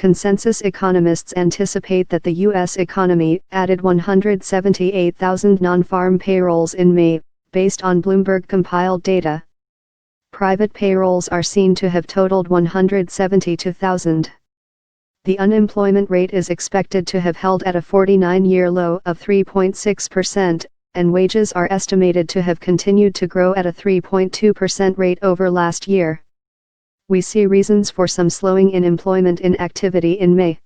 consensus economists anticipate that the U.S. economy added 178,000 non-farm payrolls in May, based on Bloomberg-compiled data. Private payrolls are seen to have totaled 172,000. The unemployment rate is expected to have held at a 49-year low of 3.6%, and wages are estimated to have continued to grow at a 3.2% rate over last year. We see reasons for some slowing in employment activity in May.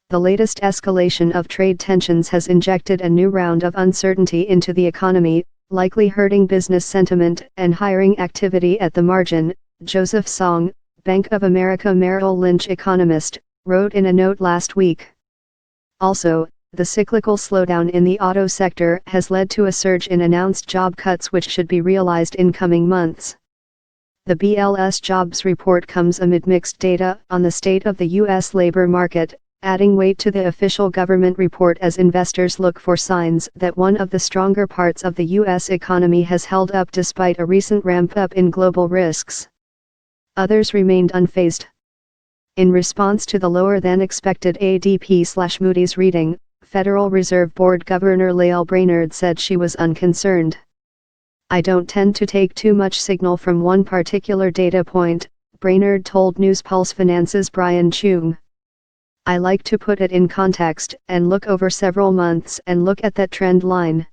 The latest escalation of trade tensions has injected a new round of uncertainty into the economy, likely hurting business sentiment and hiring activity at the margin, Joseph Song, Bank of America Merrill Lynch economist, wrote in a note last week. Also, the cyclical slowdown in the auto sector has led to a surge in announced job cuts which should be realized in coming months. The BLS jobs report comes amid mixed data on the state of the U.S. labor market, adding weight to the official government report as investors look for signs that one of the stronger parts of the U.S. economy has held up despite a recent ramp-up in global risks. Others remained unfazed. In response to the lower-than-expected ADP/Moody's reading, Federal Reserve Board Governor Lael Brainerd said she was unconcerned. "I don't tend to take too much signal from one particular data point," Brainerd told Newspulse Finance's Brian Chung. "I like to put it in context and look over several months and look at that trend line."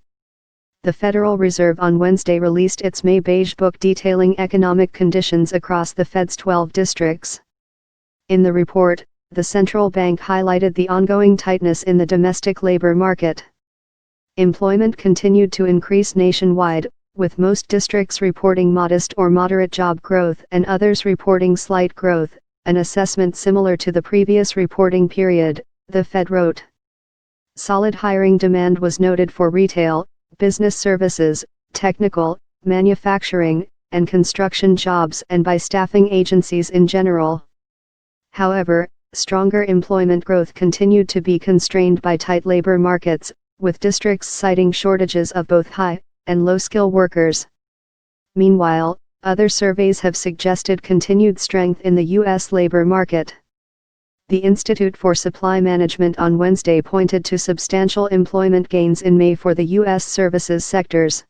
The Federal Reserve on Wednesday released its May Beige Book detailing economic conditions across the Fed's 12 districts. In the report, the central bank highlighted the ongoing tightness in the domestic labor market. Employment continued to increase nationwide, with most districts reporting modest or moderate job growth and others reporting slight growth, an assessment similar to the previous reporting period, the Fed wrote. Solid hiring demand was noted for retail, business services, technical, manufacturing, and construction jobs and by staffing agencies in general. However, stronger employment growth continued to be constrained by tight labor markets, with districts citing shortages of both high and low-skill workers. Meanwhile, other surveys have suggested continued strength in the U.S. labor market. The Institute for Supply Management on Wednesday pointed to substantial employment gains in May for the U.S. services sectors.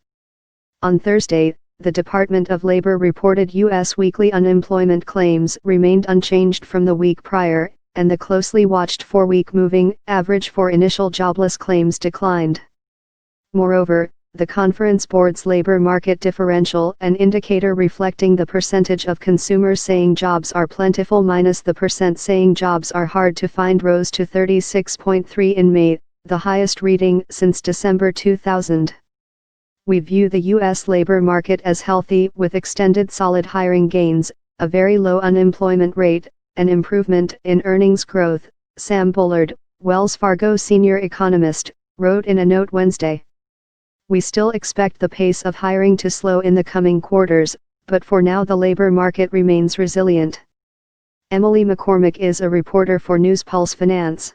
On Thursday, the Department of Labor reported U.S. weekly unemployment claims remained unchanged from the week prior, and the closely watched 4-week moving average for initial jobless claims declined. Moreover, the Conference Board's labor market differential, an indicator reflecting the percentage of consumers saying jobs are plentiful minus the percent saying jobs are hard to find, rose to 36.3 in May, the highest reading since December 2000. We view the U.S. labor market as healthy with extended solid hiring gains, a very low unemployment rate, and improvement in earnings growth, Sam Bullard, Wells Fargo senior economist, wrote in a note Wednesday. We still expect the pace of hiring to slow in the coming quarters, but for now the labor market remains resilient. Emily McCormick is a reporter for Newspulse Finance.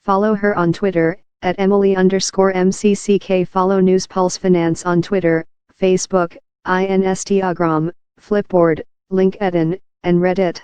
Follow her on Twitter, at Emily_MCCK. Follow Newspulse Finance on Twitter, Facebook, Instagram, Flipboard, LinkedIn, and Reddit.